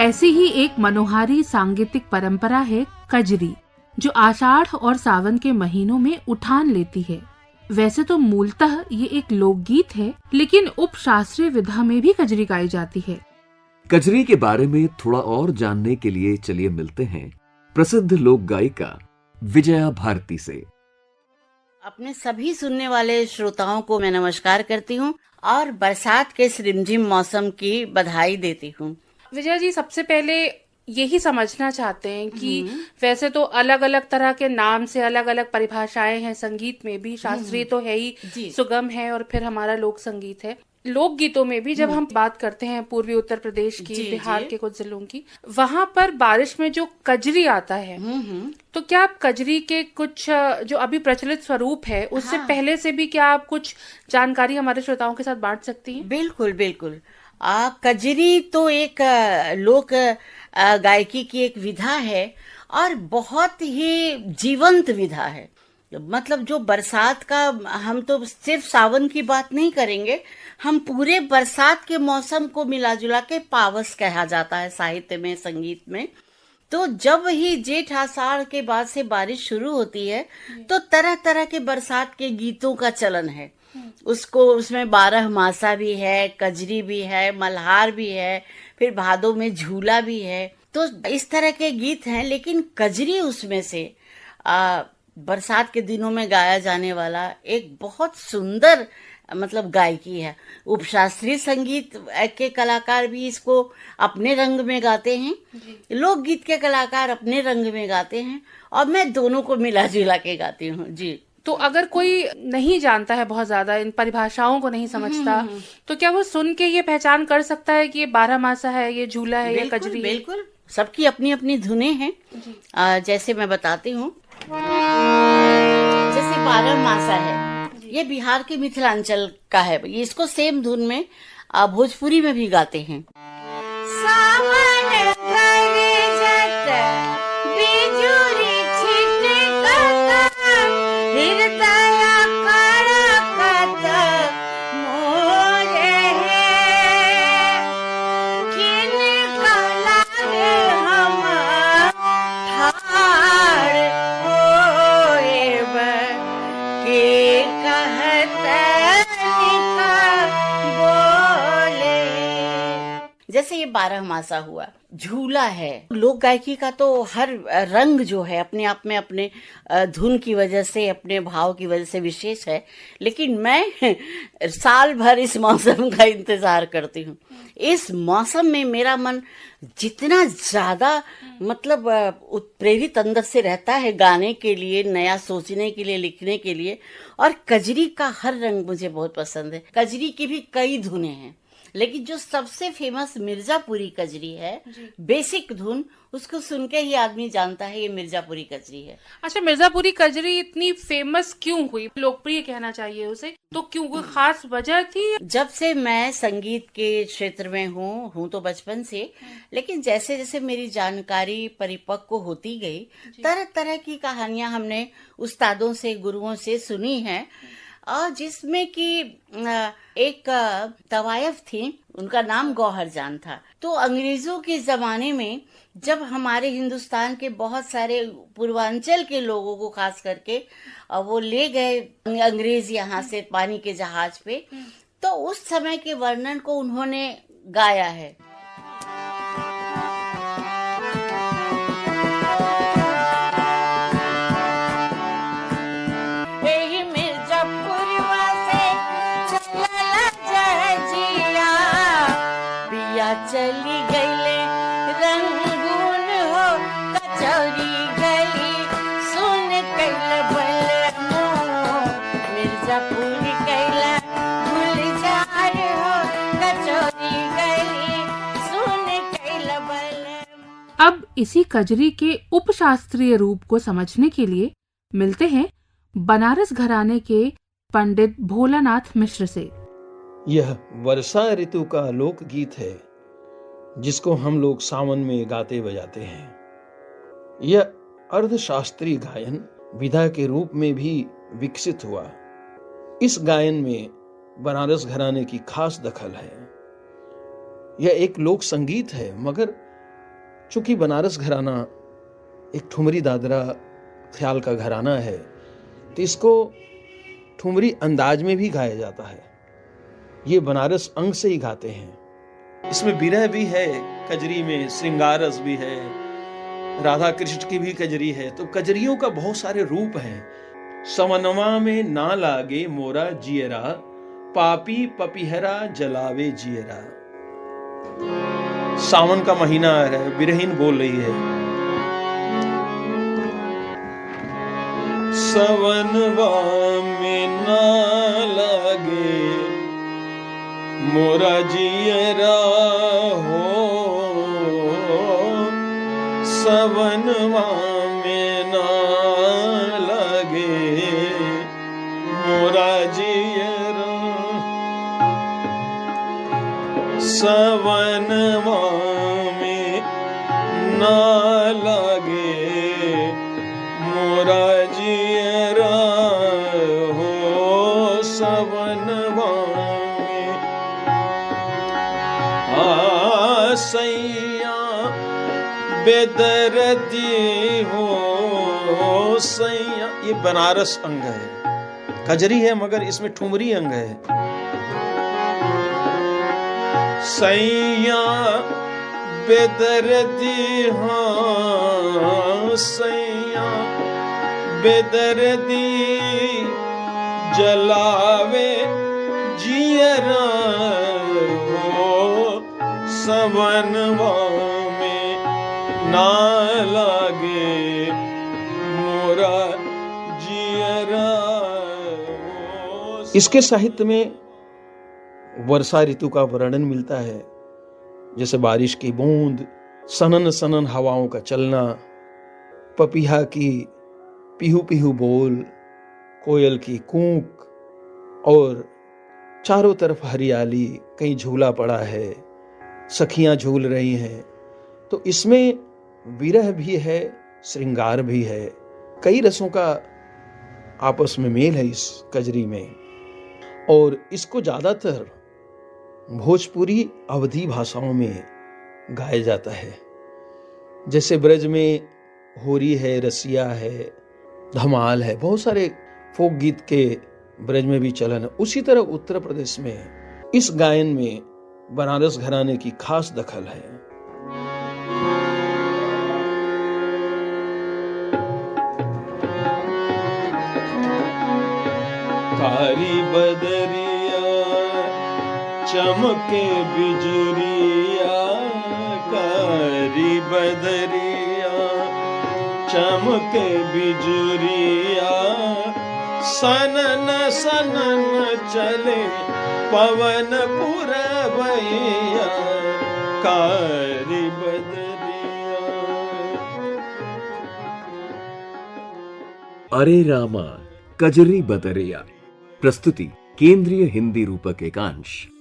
ऐसी ही एक मनोहारी सांगीतिक परंपरा है कजरी, जो आषाढ़ और सावन के महीनों में उठान लेती है। वैसे तो मूलतः ये एक लोकगीत है, लेकिन उपशास्त्रीय विधा में भी कजरी गाई जाती है। कजरी के बारे में थोड़ा और जानने के लिए चलिए मिलते हैं प्रसिद्ध लोक गायिका विजया भारती से। अपने सभी सुनने वाले श्रोताओं को मैं नमस्कार करती हूँ और बरसात के इस रिमझिम मौसम की बधाई देती हूँ। विजया जी, सबसे पहले यही समझना चाहते हैं कि वैसे तो अलग अलग तरह के नाम से अलग अलग परिभाषाएं हैं संगीत में भी। शास्त्रीय तो है ही, सुगम है, और फिर हमारा लोक संगीत है। लोक गीतों में भी जब हम बात करते हैं पूर्वी उत्तर प्रदेश की, बिहार के कुछ जिलों की, वहां पर बारिश में जो कजरी आता है, तो क्या आप कजरी के कुछ जो अभी प्रचलित स्वरूप है उससे पहले से भी क्या आप कुछ जानकारी हमारे श्रोताओं के साथ बांट सकती हैं? बिल्कुल बिल्कुल। कजरी तो एक लोक गायकी की एक विधा है और बहुत ही जीवंत विधा है। मतलब जो बरसात का, हम तो सिर्फ सावन की बात नहीं करेंगे, हम पूरे बरसात के मौसम को मिला जुला के पावस कहा जाता है साहित्य में, संगीत में। तो जब ही जेठ आषाढ़ के बाद से बारिश शुरू होती है तो तरह तरह के बरसात के गीतों का चलन है। उसमें 12 मासा भी है, कजरी भी है, मल्हार भी है, फिर भादों में झूला भी है। तो इस तरह के गीत हैं, लेकिन कजरी उसमें से बरसात के दिनों में गाया जाने वाला एक बहुत सुंदर मतलब गायकी है। उपशास्त्रीय संगीत के कलाकार भी इसको अपने रंग में गाते हैं, लोकगीत के कलाकार अपने रंग में गाते हैं, और मैं दोनों को मिला जुला के गाती हूँ जी। तो अगर कोई नहीं जानता है, बहुत ज्यादा इन परिभाषाओं को नहीं समझता, तो क्या वो सुन के ये पहचान कर सकता है कि ये 12 मासा है, ये झूला है, ये कजरी है? बिल्कुल, सबकी अपनी अपनी धुनें हैं। जैसे मैं बताती हूँ, जैसे 12 मासा है, ये बिहार के मिथिलांचल का है। इसको सेम धुन में भोजपुरी में भी गाते हैं। जैसे ये 12 मासा हुआ, झूला है। लोक गायकी का तो हर रंग जो है अपने आप में अपने धुन की वजह से, अपने भाव की वजह से विशेष है, लेकिन मैं साल भर इस मौसम का इंतजार करती हूँ। इस मौसम में मेरा मन जितना ज्यादा मतलब उत्प्रेरित अंदर से रहता है गाने के लिए, नया सोचने के लिए, लिखने के लिए, और कजरी का हर रंग मुझे बहुत पसंद है। कजरी की भी कई धुनें हैं, लेकिन जो सबसे फेमस मिर्जापुरी कजरी है, बेसिक धुन, उसको सुन के ही आदमी जानता है ये मिर्जापुरी कजरी है। अच्छा, मिर्जापुरी कजरी इतनी फेमस क्यों हुई, लोकप्रिय कहना चाहिए उसे, तो क्यों, कोई खास वजह थी? जब से मैं संगीत के क्षेत्र में हूँ तो बचपन से, लेकिन जैसे जैसे मेरी जानकारी परिपक्व होती गई, तरह तरह की कहानियां हमने उस्तादों से, गुरुओं से सुनी है, और जिसमें कि एक तवायफ थी, उनका नाम गौहर जान था। तो अंग्रेजों के जमाने में जब हमारे हिंदुस्तान के बहुत सारे पूर्वांचल के लोगों को खास करके वो ले गए अंग्रेज यहाँ से पानी के जहाज पे, तो उस समय के वर्णन को उन्होंने गाया है। चली गईले रंगून हो कचौरी गली, सुन कैला बलनो मिर्जापुर कैला गुलजार हो कचौरी गली, सुन कैला बलनो। अब इसी कजरी के उपशास्त्रीय रूप को समझने के लिए मिलते हैं बनारस घराने के पंडित भोलानाथ मिश्र से। यह वर्षा ऋतु का लोक गीत है जिसको हम लोग सावन में गाते बजाते हैं। यह अर्धशास्त्रीय गायन विधा के रूप में भी विकसित हुआ। इस गायन में बनारस घराने की खास दखल है। यह एक लोक संगीत है, मगर चूंकि बनारस घराना एक ठुमरी दादरा ख्याल का घराना है, तो इसको ठुमरी अंदाज में भी गाया जाता है। ये बनारस अंग से ही गाते हैं। इसमें विरह भी है, कजरी में श्रृंगार रस भी है, राधा कृष्ण की भी कजरी है। तो कजरियों का बहुत सारे रूप हैं। समनवा में ना लागे मोरा जियरा, पापी पपीहरा जलावे जियरा। सावन का महीना है, बिरहीन बोल रही है। सवनवा में ना लागे मोरा जियरा हो, सवनवा में ना लागे मोरा जियरा, सवनवा में ना लागे मोरा जियरा हो, सवनवा में सैया बेदर्दी हो सैया। ये बनारस अंग है, कजरी है मगर इसमें ठुमरी अंग है। सैया बेदर्दी हाँ सैया बेदर्दी जलावे जियरा हो, सवनवा में ना लागे मोरा जियरा। इसके साहित्य में वर्षा ऋतु का वर्णन मिलता है, जैसे बारिश की बूंद, सनन सनन हवाओं का चलना, पपीहा की पीहू पीहू बोल, कोयल की कूक, और चारों तरफ हरियाली, कहीं झूला पड़ा है, सखियां झूल रही हैं। तो इसमें विरह भी है, श्रृंगार भी है, कई रसों का आपस में मेल है इस कजरी में। और इसको ज्यादातर भोजपुरी अवधी भाषाओं में गाया जाता है। जैसे ब्रज में होरी है, रसिया है, धमाल है, बहुत सारे फोक गीत के ब्रज में भी चलन है। उसी तरह उत्तर प्रदेश में इस गायन में बनारस घराने की खास दखल है। कारी बदरिया चमके बिजुरिया, कारी बदरिया चमके बिजुरिया, सनन सनन चले पवन पुरवैया, कारी बदरिया। अरे रामा कजरी बदरिया। प्रस्तुति केंद्रीय हिंदी रूपक एकांश।